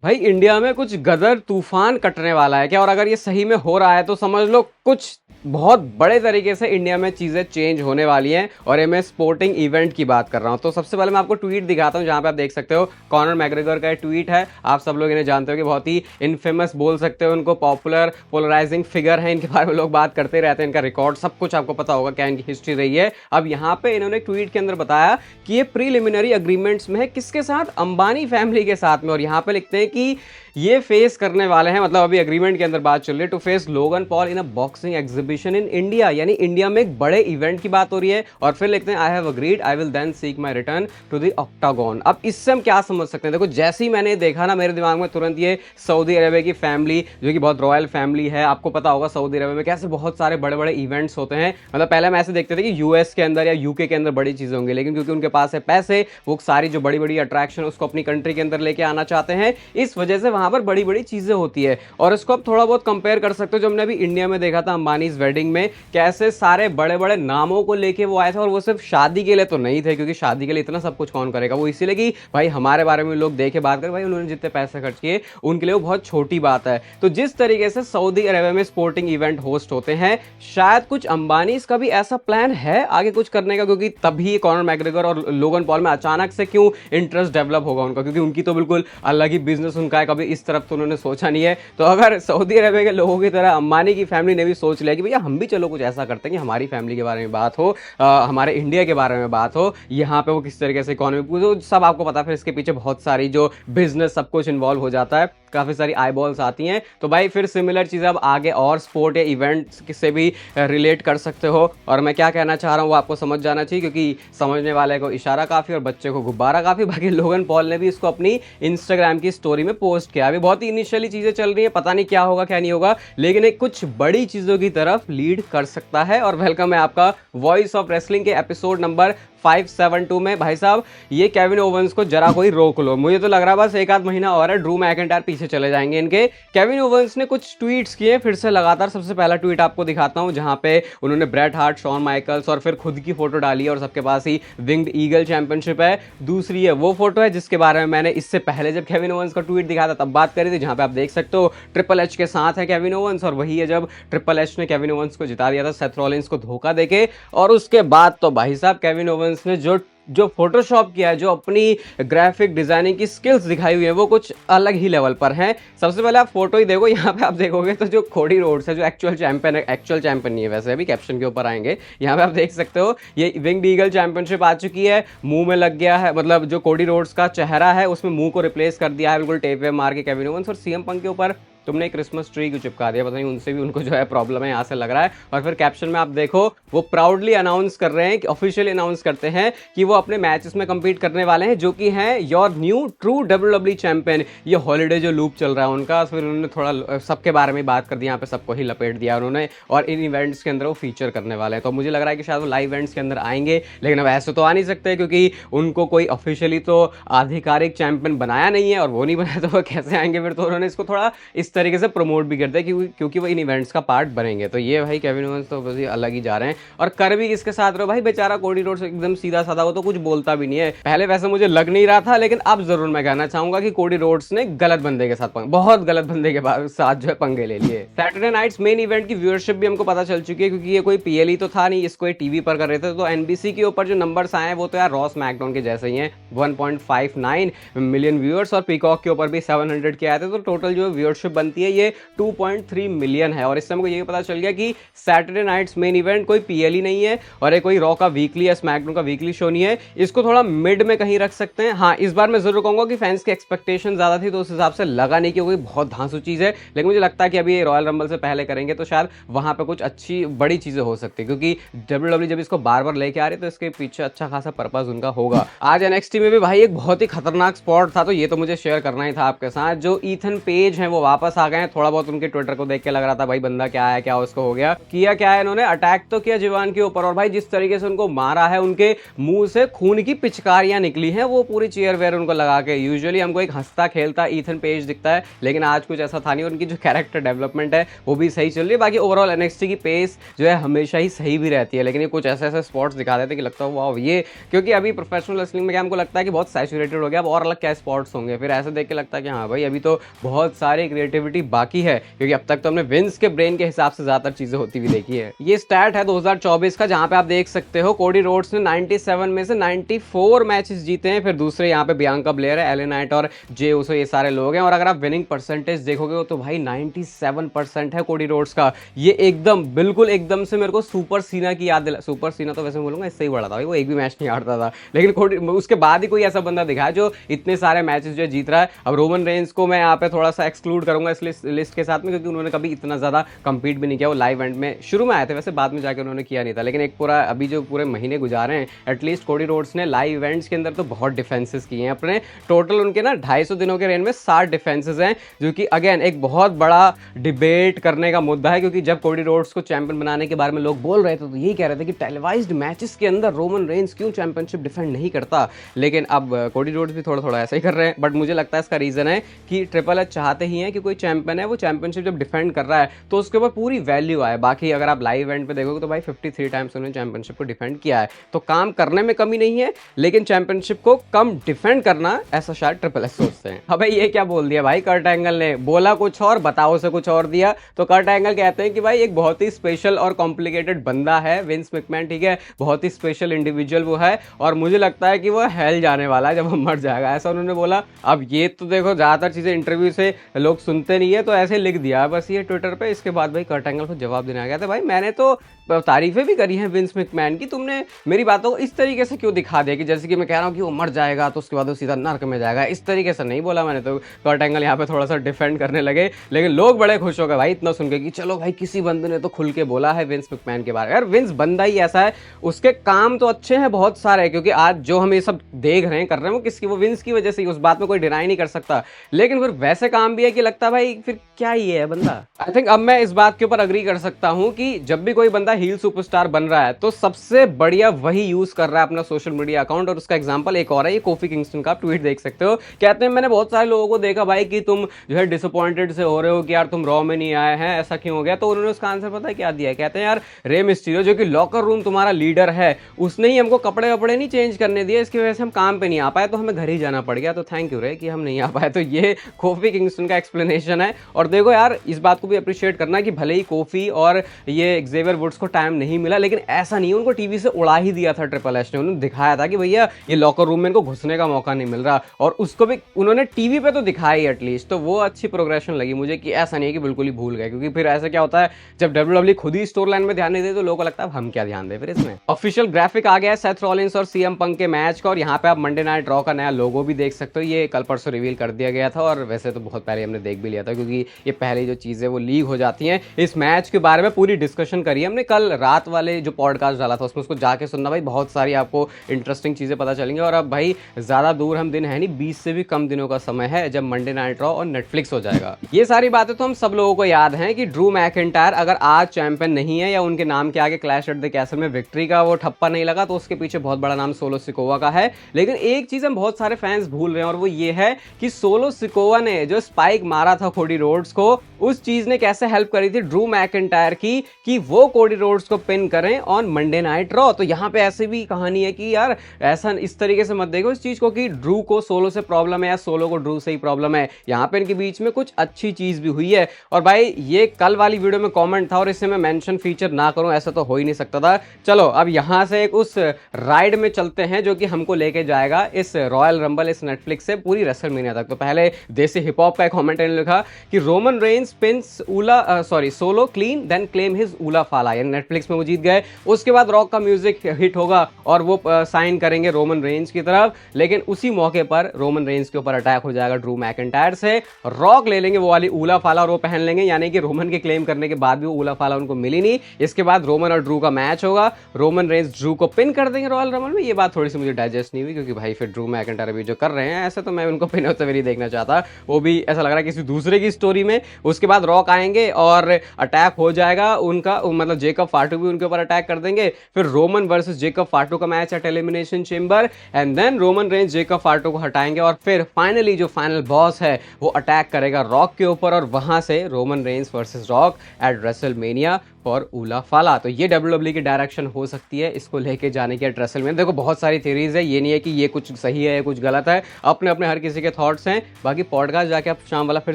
भाई इंडिया में कुछ गदर तूफान कटने वाला है क्या? और अगर ये सही में हो रहा है तो समझ लो कुछ बहुत बड़े तरीके से इंडिया में चीज़ें चेंज होने वाली हैं। और ये मैं स्पोर्टिंग इवेंट की बात कर रहा हूँ। तो सबसे पहले मैं आपको ट्वीट दिखाता हूँ जहाँ पे आप देख सकते हो कॉनर मैग्रेगर का ट्वीट है। आप सब लोग इन्हें जानते हो कि बहुत ही इनफेमस बोल सकते हो उनको, पॉपुलर पोलराइजिंग फिगर है, इनके बारे में लोग बात करते रहते हैं। इनका रिकॉर्ड सब कुछ आपको पता होगा क्या इनकी हिस्ट्री रही है। अब यहाँ पे इन्होंने ट्वीट के अंदर बताया कि ये प्रीलिमिनरी अग्रीमेंट्स में है, किसके साथ? अंबानी फैमिली के साथ में। और यहाँ पे लिखते हैं कि ये फेस करने वाले हैं, मतलब अभी एग्रीमेंट के अंदर बात चल रही है, to face Logan Paul in a boxing exhibition in India. यानी इंडिया में एक बड़े इवेंट की बात हो रही है। और फिर लिखते हैं I have agreed I will then seek my return to the octagon. अब इससे हम क्या समझ सकते हैं? देखो, जैसे ही मैंने देखा ना, मेरे दिमाग में तुरंत ये सऊदी अरेबिया की फैमिली, जो कि बहुत रॉयल फैमिली है, आपको पता होगा सऊदी अरेबिया में कैसे बहुत सारे बड़े बड़े इवेंट्स होते हैं। मतलब पहले हम ऐसे देखते थे कि यूएस के अंदर या यूके के अंदर बड़ी चीजें होंगी, लेकिन क्योंकि उनके पास है पैसे, वो सारी जो बड़ी बड़ी अट्रैक्शन उसको अपनी कंट्री के अंदर लेके आना चाहते हैं। इस वजह से वहां पर बड़ी बड़ी चीजें होती है। और इसको आप थोड़ा बहुत कंपेयर कर सकते हो, जो हमने अभी इंडिया में देखा था अंबानी वेडिंग में, कैसे सारे बड़े बड़े नामों को लेके वो आए थे। और वो सिर्फ शादी के लिए तो नहीं थे, क्योंकि शादी के लिए इतना सब कुछ कौन करेगा, वो इसीलिए कि भाई हमारे बारे में लोग देखे बात करें, भाई उन्होंने जितने पैसे खर्च किए उनके लिए वो बहुत छोटी बात है। तो जिस तरीके से सऊदी अरेबिया में स्पोर्टिंग इवेंट होस्ट होते हैं, शायद कुछ अंबानी का भी ऐसा प्लान है आगे कुछ करने का, क्योंकि तभी कॉनर मैग्रेगर और लोगन पॉल में अचानक से क्यों इंटरेस्ट डेवलप होगा उनका, क्योंकि उनकी तो बिल्कुल अलग ही बिजनेस उनका है, कभी इस तरफ तो उन्होंने सोचा नहीं है। तो अगर सऊदी अरेबिया के लोगों की तरह अंबानी की फैमिली ने भी सोच लिया कि भैया हम भी चलो कुछ ऐसा करते हैं कि हमारी फैमिली के बारे में बात हो, हमारे इंडिया के बारे में बात हो, यहाँ पे वो किस तरीके से इकोनॉमी, तो सब आपको पता है। फिर इसके पीछे बहुत सारी जो बिजनेस सब कुछ इन्वॉल्व हो जाता है, काफ़ी सारी आई बॉल्स आती हैं। तो भाई फिर सिमिलर चीज़ें अब आगे और स्पोर्ट या इवेंट्स से भी रिलेट कर सकते हो। और मैं क्या कहना चाह रहा हूँ वो आपको समझ जाना चाहिए, क्योंकि समझने वाले को इशारा काफ़ी और बच्चे को गुब्बारा काफ़ी। बाकी लोगन पॉल ने भी इसको अपनी इंस्टाग्राम की स्टोरी में पोस्ट किया। अभी बहुत ही इनिशियली चीज़ें चल रही है, पता नहीं क्या होगा क्या नहीं होगा, लेकिन एक कुछ बड़ी चीज़ों की तरफ लीड कर सकता है। और वेलकम है आपका वॉइस ऑफ रेसलिंग के एपिसोड नंबर 572 में। भाई साहब, ये केविन ओवंस को जरा कोई रोक लो। मुझे तो लग रहा है बस एक आध महीना और है, ड्रू मैकिंटायर पीछे चले जाएंगे इनके। केविन ओवंस ने कुछ ट्वीट्स किए फिर से लगातार। सबसे पहला ट्वीट आपको दिखाता हूं, जहां पे उन्होंने ब्रेट हार्ट, शॉन माइकल्स और फिर खुद की फोटो डाली है, और सबके पास ही विंग्ड ईगल चैंपियनशिप है। दूसरी है वो फोटो है जिसके बारे में मैंने इससे पहले जब केविन ओवंस का ट्वीट दिखा था तब बात करी थी, जहां पे आप देख सकते हो ट्रिपल एच के साथ है केविन ओवंस। और वही है जब ट्रिपल एच ने केविन ओवंस को जिता दिया था सेथ रॉलिंस को धोखा देके। और उसके बाद तो भाई साहब केविन ओवंस ने जो फोटोशॉप किया है, जो अपनी ग्राफिक डिजाइनिंग की स्किल्स दिखाई हुई है, वो कुछ अलग ही लेवल पर है। सबसे पहले आप फोटो ही देखो, यहाँ पे आप देखोगे तो जो कोडी रोड्स है, जो एक्चुअल चैंपियन है, एक्चुअल चैंपियन नहीं है वैसे, अभी कैप्शन के ऊपर आएंगे, यहाँ पे आप देख सकते हो ये विंग्ड ईगल चैंपियनशिप आ चुकी है, मुंह में लग गया है। मतलब जो कोडी रोड्स का चेहरा है उसमें मुंह को रिप्लेस कर दिया है बिल्कुल टेप वे मार के केविन ओवंस। और सीएम पंक के ऊपर तुमने क्रिसमस ट्री क्यों चिपका दिया, पता नहीं उनसे भी उनको जो है प्रॉब्लम है, यहाँ से लग रहा है। और फिर कैप्शन में आप देखो वो प्राउडली अनाउंस कर रहे हैं, कि ऑफिशियली अनाउंस करते हैं कि वो अपने मैचेस में compete करने वाले हैं, जो कि हैं your new true WWE champion. ये हॉलीडे जो लूप चल रहा है उनका, फिर उन्होंने थोड़ा सबके बारे में बात कर दी, यहाँ पे सबको ही लपेट दिया उन्होंने। और इन इवेंट्स के अंदर वो फीचर करने वाले हैं। तो मुझे लग रहा है कि शायद वो लाइव इवेंट्स के अंदर आएंगे, लेकिन अब ऐसे तो आ नहीं सकते, क्योंकि उनको कोई ऑफिशियली तो आधिकारिक चैंपियन बनाया नहीं है, और वो नहीं बनाया तो वो कैसे आएंगे फिर। तो उन्होंने इसको थोड़ा इस तरीके से प्रमोट भी करते हैं क्योंकि वो इन इवेंट्स का पार्ट बनेंगे। तो ये भाई केविन ओवंस तो बस अलग ही जा रहे हैं। और कर भी किसके साथ रहे हो भाई? बेचारा कोडी रोड्स एकदम सीधा साधा, वो तो कुछ बोलता भी नहीं है। पहले वैसे मुझे लग नहीं रहा था, लेकिन अब जरूर मैं कहना चाहूंगा कि कोडी रोड्स ने गलत बंदे के साथ बहुत गलत बंदे के साथ जो है पंगे ले लिए। सैटरडे नाइट्स मेन इवेंट की व्यूअरशिप भी हमको पता चल चुकी है, क्योंकि ये कोई पीएलई तो था नहीं, इसको टीवी पर कर रहे थे। तो एनबीसी के ऊपर जो नंबर्स आए हैं वो तो यार रॉ स्मैकडाउन के जैसे ही हैं, 1.59 मिलियन व्यूअर्स। और पीकॉक के ऊपर भी 700 के आए थे। तो टोटल जो व्यूअरशिप बनती है ये 2.3 मिलियन है। और इससे हमको ये पता चल गया कि सैटरडे नाइट्स मेन इवेंट कोई पीएलई नहीं है, और ये कोई रॉ का वीकली या स्मैकडाउन का वीकली शो नहीं है। इसको थोड़ा मिड में कहीं रख सकते हैं। हाँ, इस बार मैं जरूर कहूंगा कि फैंस की एक्सपेक्टेशन ज्यादा थी, तो उस हिसाब से लगा नहीं कि कोई बहुत धांसू चीज है। लेकिन मुझे लगता है कि अभी रॉयल रंबल से पहले करेंगे तो शायद वहां पे कुछ अच्छी बड़ी चीजें हो सकती है, क्योंकि WWE जब इसको बार बार लेके आ रही है तो इसके पीछे अच्छा खासा पर्पस उनका होगा। आज एनएक्सटी में भी भाई एक बहुत ही खतरनाक स्पॉट था, तो ये तो मुझे शेयर करना ही था आपके साथ। जो ईथन पेज है वो वापस वापस आ गए हैं। थोड़ा बहुत उनके ट्विटर को देख के लग रहा था भाई बंदा क्या है, क्या उसको हो गया। किया क्या है इन्होंने, अटैक तो किया जिवान के ऊपर, और भाई जिस तरीके से उनको मारा है, उनके मुंह से खून की पिचकारियां निकली हैं, वो पूरी चेयर वेयर उनको लगा के। यूजुअली हमको एक हंसता खेलता ईथन पेज दिखता है, लेकिन आज कुछ ऐसा था नहीं। उनकी जो कैरेक्टर डेवलपमेंट है वो भी सही चल रही है। बाकी ओवरऑल एनएक्सटी की पेस जो है हमेशा ही सही भी रहती है, लेकिन ये कुछ ऐसे ऐसे स्पॉट्स दिखा देते कि लगता है वाह ये, क्योंकि अभी प्रोफेशनल रेसलिंग में क्या हमको लगता है कि बहुत सैचुरेटेड हो गया, अब और अलग क्या स्पॉट्स होंगे, फिर ऐसे देख के लगता है कि हाँ भाई अभी तो बहुत सारी क्रिएटिविटी बाकी है, क्योंकि अब तक तो हमने विंस के ब्रेन के हिसाब से ज्यादातर चीजें होती हुई देखी है। ये स्टैट है 2024 का, जहां पे आप देख सकते हो कोडी रोड्स ने 97 में से 94 मैचेस जीते हैं। फिर दूसरे यहाँ पे बियांका ब्लेयर है, एले नाइट और जे उसो, ये सारे लोग हैं। और अगर आप विनिंग परसेंटेज देखोगे तो भाई 97% है कोडी रोड्स का। ये एकदम बिल्कुल एकदम से मेरे को सुपर सीना की याद दिला। सुपर सीना तो वैसे बोलूंगा इससे ही बड़ा था भाई, वो एक भी मैच नहीं हारता था, लेकिन कोडी उसके बाद ही कोई ऐसा बंदा दिखा है जो इतने सारे मैचेस जो जीत रहा है। अब रोमन रेंज को मैं यहाँ पे थोड़ा सा एक्सक्लूड करूंगा इस लिस्ट के साथ में, क्योंकि उन्होंने कभी इतना ज्यादा कंपीट भी नहीं किया। वो लाइव इवेंट में शुरू में आए थे, वैसे बाद में जाकर उन्होंने किया नहीं था, लेकिन एक पूरा अभी जो पूरे महीने गुजारे हैं एटलीस्ट कोडी रोड्स ने लाइव इवेंट्स के अंदर तो बहुत डिफेंसेस किए हैं अपने। टोटल उनके ना 250 दिनों के रेन में 60 डिफेंसेस हैं, जो कि अगेन एक बहुत बड़ा डिबेट करने का मुद्दा है, क्योंकि जब कोडी रोड्स को चैंपियन बनाने के बारे में लोग बोल रहे थे तो यही कह रहे थे कि टेलीवाइज्ड मैचेस के अंदर रोमन रेंज क्यों चैंपियनशिप डिफेंड नहीं करता। लेकिन अब कोडी रोड्स भी थोड़ा थोड़ा ऐसा ही कर रहे हैं, बट मुझे लगता है इसका रीजन है कि ट्रिपल एच चाहते ही हैं कि कोई चैंपियन है वो चैंपियनशिप जब डिफेंड कर रहा है तो उसके ऊपर पूरी वैल्यू आए। बाकी अगर आप लाइव इवेंट पे देखोगे तो भाई 53 टाइम्स उन्होंने चैंपियनशिप को डिफेंड किया है, तो काम करने में कमी नहीं है, लेकिन चैंपियनशिप को कम डिफेंड करना ऐसा शायद ट्रिपल एच सोचते हैं। अब ये क्या बोल दिया भाई कर्ट एंगल ने, बोला कुछ और बताओ से कुछ और दिया। तो कर्ट एंगल कहते हैं कि भाई एक बहुत ही स्पेशल और कॉम्प्लिकेटेड बंदा है विंस मैकमैन, ठीक है, बहुत ही स्पेशल इंडिविजुअल वो है, और मुझे लगता है कि वो हेल जाने वाला है जब वो मर जाएगा, ऐसा उन्होंने बोला। अब ये तो देखो ज्यादातर चीजें इंटरव्यू से लोग सुनते नहीं है, तो ऐसे लिख दिया बस ये ट्विटर पे। इसके बाद भाई कर्ट एंगल को जवाब देने आ गया था, भाई मैंने तो तारीफें भी करी हैं विंस मैकमैन की, तुमने मेरी बातों को इस तरीके से क्यों दिखा दिया कि जैसे कि मैं कह रहा हूँ कि वो मर जाएगा तो उसके बाद वो सीधा नर्क में जाएगा, इस तरीके से नहीं बोला मैंने। तो कर्ट एंगल यहाँ पे थोड़ा सा डिफेंड करने लगे, लेकिन लोग बड़े खुश हो गए भाई इतना सुन के कि चलो भाई किसी बंदे ने तो खुल के बोला है विंस मैकमैन के बारे में। यार विंस बंदा ही ऐसा है, उसके काम तो अच्छे हैं बहुत सारे, क्योंकि आज जो हम ये सब देख रहे हैं कर रहे हैं वो किसकी, वो विंस की वजह से, उस बात में कोई डिनाई नहीं कर सकता। लेकिन फिर वैसे काम भी है कि लगता है भाई फिर क्या ही है बंदा। आई थिंक अब मैं इस बात के ऊपर अग्री कर सकता हूं कि जब भी कोई बंदा हील सुपरस्टार बन रहा है तो सबसे बढ़िया वही यूज कर रहा है अपना सोशल मीडिया अकाउंट। और उसका एग्जांपल एक और है, ये कोफी किंगस्टन का आप ट्वीट देख सकते हो। कहते हैं मैंने बहुत सारे लोगों को देखा भाई कि तुम जो है डिसअपॉइंटेड से हो रहे हो कि यार तुम रॉ में नहीं आए हैं, ऐसा क्यों हो गया। तो उन्होंने उसका आंसर पता है क्या दिया, कहते हैं यार रे मिस्टीरियो जो कि लॉकर रूम तुम्हारा लीडर है, उसने ही हमको कपड़े वपड़े नहीं चेंज करने दिए, इसकी वजह से हम काम पे नहीं आ पाए, तो हमें घर ही जाना पड़ गया, तो थैंक यू रे कि हम नहीं आ पाए। तो ये कोफी किंगस्टन का एक्सप्लेनेशन है। और देखो यार इस बात को भी अप्रिशिएट करना कि भले ही कोफी और ये एक्जेवियर वुड्स को टाइम नहीं मिला, लेकिन ऐसा नहीं, उनको टीवी से उड़ा ही दिया था ट्रिपल एच ने। उन्होंने दिखाया था कि भैया ये लॉकर रूम में इनको घुसने का मौका नहीं मिल रहा, और उसको भी उन्होंने टीवी पे तो दिखाया एटलीस्ट। तो वो अच्छी प्रोग्रेशन लगी मुझे कि ऐसा नहीं है कि बिल्कुल ही भूल गए, क्योंकि फिर ऐसा क्या होता है जब डब्ल्यूडब्ल्यू खुद ही स्टोर लाइन में ध्यान नहीं दे तो लोगों को लगता है हम क्या ध्यान दे फिर इसमें। ऑफिशियल ग्राफिक आ गया है सेथ रॉलिंस और सीएम पंक के मैच का, और यहाँ पे आप मंडे नाइट रॉ का नया लोगो भी देख सकते हो। ये कल परसों रिवील कर दिया गया था, और वैसे तो बहुत पहले हमने देख भी लिया था, क्योंकि ये पहले जो चीजें वो लीक हो जाती हैं। इस मैच के बारे में पूरी डिस्कशन करी हमने कल रात वाले जो पॉडकास्ट डाला था उसमें, उसको जाके सुनना भाई, बहुत सारी आपको इंटरेस्टिंग चीजें पता चलेंगी। और अब भाई ज्यादा दूर हम दिन है नहीं, 20 से भी कम दिनों का समय है जब मंडे नाइट रॉ और नेटफ्लिक्स हो जाएगा। ये सारी बातें तो हम सब लोगों को याद हैं कि ड्रू मैकिंटायर अगर आज चैंपियन नहीं है या उनके नाम के आगे क्लैश एट द कैसल में विक्ट्री का वो ठप्पा नहीं लगा, तो उसके पीछे बहुत बड़ा नाम सोलो सिकोवा का है। लेकिन एक चीज हम बहुत सारे फैंस भूल रहे हैं, और वो ये है कि सोलो सिकोवा ने जो स्पाइक मारा था कोडी रोड्स को, उस चीज ने कैसे हेल्प करी थी ड्रू मैकिंटायर की कि वो कोडी रोड्स को पिन करें ऑन मंडे नाइट रॉ। तो यहाँ पे ऐसे भी कहानी है कि यार ऐसा इस तरीके से मत देखो इस चीज को कि ड्रू को सोलो से प्रॉब्लम है या सोलो को ड्रू से ही प्रॉब्लम है। यहाँ पे इनके बीच में कुछ अच्छी चीज भी हुई है। और भाई ये कल वाली वीडियो में कमेंट था और इसे मैं मेंशन फीचर ना करूं ऐसा तो हो ही नहीं सकता था। चलो अब यहाँ से एक उस राइड में चलते हैं जो कि हमको लेके जाएगा इस रॉयल रंबल, इस नेटफ्लिक्स से पूरी रेसलमेनिया तक। तो पहले देसी हिप हॉप का एक कमेंट ने लिखा कि Roman Reigns spins Ula Solo clean then claim his Ula Fala, यानी नेटफ्लिक्स में वो जीत गए। उसके बाद रॉक का म्यूजिक हिट होगा और वो साइन करेंगे रोमन रेंज की तरफ, लेकिन उसी मौके पर रोमन रेंज के ऊपर अटैक हो जाएगा ड्रू मैकिंटायर से। रॉक ले लेंगे वो वाली ऊला फाला और वो पहन लेंगे, यानी कि रोमन के क्लेम करने के बाद भी वो ऊला फाला उनको मिली नहीं। इसके बाद रोमन और ड्रू का मैच होगा, रोमन रेंज ड्रू को पिन कर देंगे रॉयल रमन में। ये बात थोड़ी सी मुझे डाइजेस्ट नहीं हुई, क्योंकि भाई फिर ड्रू मैकिंटायर अभी जो कर रहे हैं ऐसे तो मैं उनको पिन होते हुए नहीं देखना चाहता, वो भी ऐसा लग रहा है किसी दूसरे की स्टोरी में। उसके बाद रॉक आएंगे और अटैक हो जाएगा उनका, मतलब जेकब फाटू भी उनके ऊपर अटैक कर देंगे। फिर रोमन वर्सेस जेकब फाटू का match at Elimination Chamber, and then Roman Reigns Jacob Fatu को हटाएंगे और फिर फाइनली जो फाइनल बॉस है वो अटैक करेगा रॉक के ऊपर, और वहां से Roman Reigns versus rock eight WrestleMania for ऊला फाला। तो ये WWE की डायरेक्शन हो सकती है इसको लेके जाने की एट रेसलमेनिया। देखो बहुत सारी थ्योरीज है, ये नहीं है कि ये कुछ सही है या कुछ गलत है, अपने अपने हर किसी के थॉट्स हैं। बाकी पॉडकास्ट जाके आप शाम वाला फिर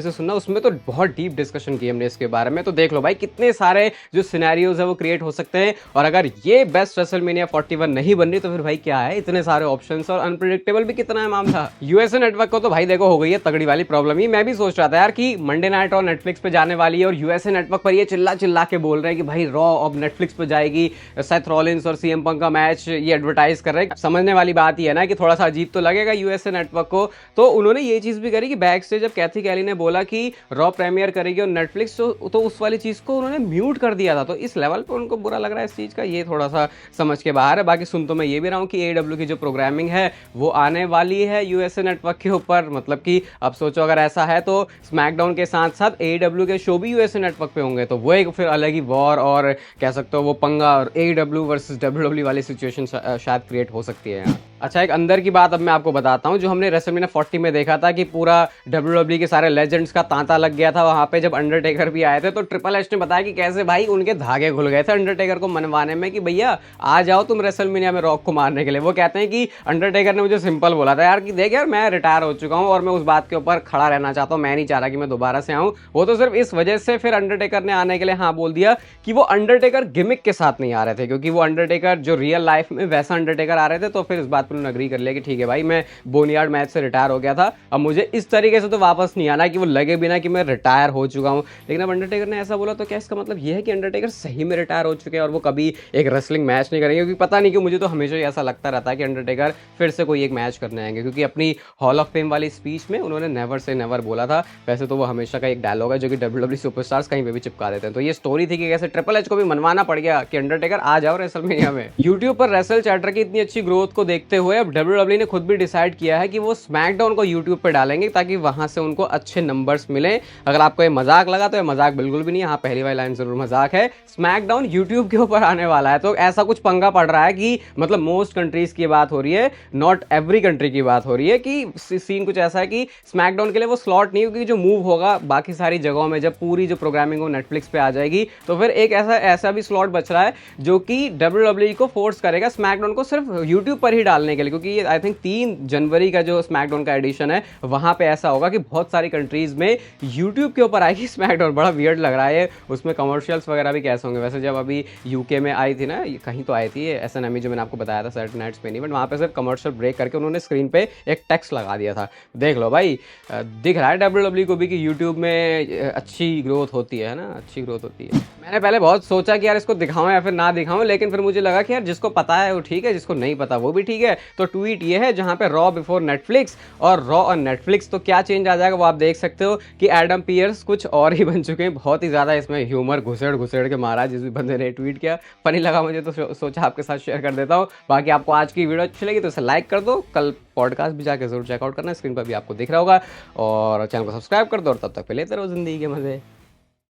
से सुनना, उसमें तो बहुत डीप डिस्कशन की हमने इसके बारे में। तो देख लो भाई कितने सारे जो सिनेरियोज है वो क्रिएट हो सकते हैं, और अगर ये बेस्ट रेसलमेनिया 41 नहीं बन रही तो फिर भाई क्या है, इतने सारे ऑप्शंस और अनप्रेडिक्टेबल भी कितना है मामला। यूएसए नेटवर्क को तो भाई देखो हो गई है तगड़ी वाली प्रॉब्लम ही। मैं भी सोच रहा था यार कि मंडे नाइट और नेटफ्लिक्स पे जाने वाली है, और यूएसए नेटवर्क पर ये चिल्ला चिल्ला के बोल रहे हैं कि भाई रॉ अब नेटफ्लिक्स पे जाएगी, सेथ रॉलिंस और सीएम पंक का मैच ये एडवर्टाइज कर रहे हैं। समझने वाली बात ही है ना कि थोड़ा सा अजीब तो लगेगा यूएसए नेटवर्क को। तो उन्होंने ये चीज भी करी कि बैक स्टेज जब कैथी कैली ने बोला कि रॉ प्रीमियर करेगी और नेटफ्लिक्स, तो उस वाली चीज को उन्होंने म्यूट कर दिया था। तो इस लेवल पे उनको बुरा लग रहा है इस चीज का, ये थोड़ा सा समझ के बाहर है। बाकी सुन तो मैं ये भी रहा हूँ कि AEW की जो प्रोग्रामिंग है वो आने वाली है यूएसए नेटवर्क के ऊपर। मतलब कि अब सोचो अगर ऐसा है तो स्मैकडाउन के साथ साथ AEW के शो भी यूएसए नेटवर्क पे होंगे, तो वो एक फिर अलग ही वॉर और कह सकते हो वो पंगा और AEW वर्सेस WWE वाली सिचुएशन शायद क्रिएट हो सकती है यहाँ। अच्छा एक अंदर की बात अब मैं आपको बताता हूँ, जो हमने रेसलमेनिया 40 में देखा था कि पूरा WWE के सारे लेजेंड्स का तांता लग गया था वहां पे जब अंडरटेकर भी आए थे। तो ट्रिपल एच ने बताया कि कैसे भाई उनके धागे खुल गए थे अंडरटेकर को मनवाने में कि भैया आ जाओ तुम रेसलमेनिया में रॉक को मारने के लिए। वो कहते हैं कि अंडरटेकर ने मुझे सिंपल बोला था यार कि देख यार मैं रिटायर हो चुका हूँ और मैं उस बात के ऊपर खड़ा रहना चाहता हूँ, मैं नहीं चाह रहा कि मैं दोबारा से आऊँ। वो तो सिर्फ इस वजह से फिर अंडरटेकर ने आने के लिए हाँ बोल दिया कि वो अंडरटेकर गिमिक के साथ नहीं आ रहे थे, क्योंकि वो अंडरटेकर जो रियल लाइफ में वैसा अंडरटेकर आ रहे थे। तो फिर इस बात पर उन्होंने अग्री कर लिया कि ठीक है भाई मैं बोनियार्ड मैच से रिटायर हो गया था, अब मुझे इस तरीके से तो वापस नहीं आना कि वो लगे बिना कि मैं रिटायर हो चुका हूं। लेकिन अब अंडरटेकर ने ऐसा बोला तो क्या इसका मतलब ये है कि अंडरटेकर सही में रिटायर हो चुके हैं और वो कभी एक रेसलिंग मैच नहीं करेंगे? क्योंकि पता नहीं क्यों मुझे तो हमेशा ही ऐसा लगता रहता है कि अंडरटेकर फिर से कोई एक मैच करने आएंगे, क्योंकि अपनी हॉल ऑफ फेम वाली स्पीच में उन्होंने नेवर से नेवर बोला था। वैसे तो वो हमेशा का एक डायलॉग है जो कि WWE सुपरस्टार्स कहीं पे भी चिपका देते हैं। तो ये स्टोरी थी कि कैसे ट्रिपल एच को भी मनवाना पड़ गया कि अंडरटेकर आ जाओ रेसलमेनिया में। यूट्यूब पर रेसल चैटर की इतनी अच्छी ग्रोथ को देखते हुए अब WWE ने खुद भी डिसाइड किया है कि वो स्मैकडाउन को यूट्यूब पे डालेंगे ताकि वहां से उनको अच्छे नंबर्स मिले। अगर आपको ये मजाक लगा तो ये मजाक बिल्कुल भी नहीं है, हाँ पहली वाली लाइन जरूर मजाक है। स्मैकडाउन यूट्यूब के ऊपर आने वाला है, तो ऐसा कुछ पंगा पड़ रहा है कि मतलब मोस्ट कंट्रीज की बात हो रही है, नॉट एवरी कंट्री की बात हो रही है, कि सीन कुछ ऐसा है कि स्मैकडाउन के लिए वो स्लॉट नहीं होगी जो मूव होगा बाकी सारी जगहों में। जब पूरी जो प्रोग्रामिंग हो नेटफ्लिक्स पे आ जाएगी तो फिर एक ऐसा भी स्लॉट बच रहा है जो कि WWE को फोर्स करेगा स्मैकडाउन को सिर्फ यूट्यूब पर ही डालने के लिए, क्योंकि ये आई थिंक 3 जनवरी का जो स्मैकडाउन का एडिशन है वहां पे ऐसा होगा कि बहुत सारी कंट्रीज में यूट्यूब के ऊपर आएगी स्मैकडाउन। बड़ा वियर्ड लग रहा है, उसमें कमर्शियल्स वगैरह भी कैसे होंगे। वैसे जब अभी यूके में आई थी ना, कहीं तो आई थी SNME जो मैंने आपको बताया था सैटरडे नाइट स्पेन इवेंट, वहां पे सिर्फ कमर्शियल ब्रेक करके उन्होंने स्क्रीन पे एक टेक्स्ट लगा दिया था। देख लो भाई दिख रहा है WWE को भी कि यूट्यूब में अच्छी ग्रोथ होती है ना, अच्छी ग्रोथ होती है। मैंने पहले बहुत सोचा कि यार इसको दिखाऊं या फिर ना दिखाऊं, लेकिन फिर मुझे लगा कि यार जिसको पता है वो ठीक है, जिसको नहीं पता वो भी ठीक है। तो ट्वीट ये है जहां पे रॉ बिफोर नेटफ्लिक्स और रॉ और नेटफ्लिक्स, तो क्या चेंज आ जाएगा वो आप देख सकते हो कि एडम पियर्स कुछ और ही बन चुके हैं। बहुत ही ज्यादा इसमें ह्यूमर घुसेड़ घुसेड़ के मारा जिस भी बंदे ने ट्वीट किया, फनी लगा मुझे तो सोचा आपके साथ शेयर कर देता हूँ। बाकी आपको आज की वीडियो अच्छी लगी तो इसे लाइक कर दो, कल पॉडकास्ट भी जाकर जरूर चेकआउट करना, स्क्रीन पर भी आपको दिख रहा होगा, और चैनल को सब्सक्राइब कर दो, और तब तक पे लेते रहो जिंदगी के मजे।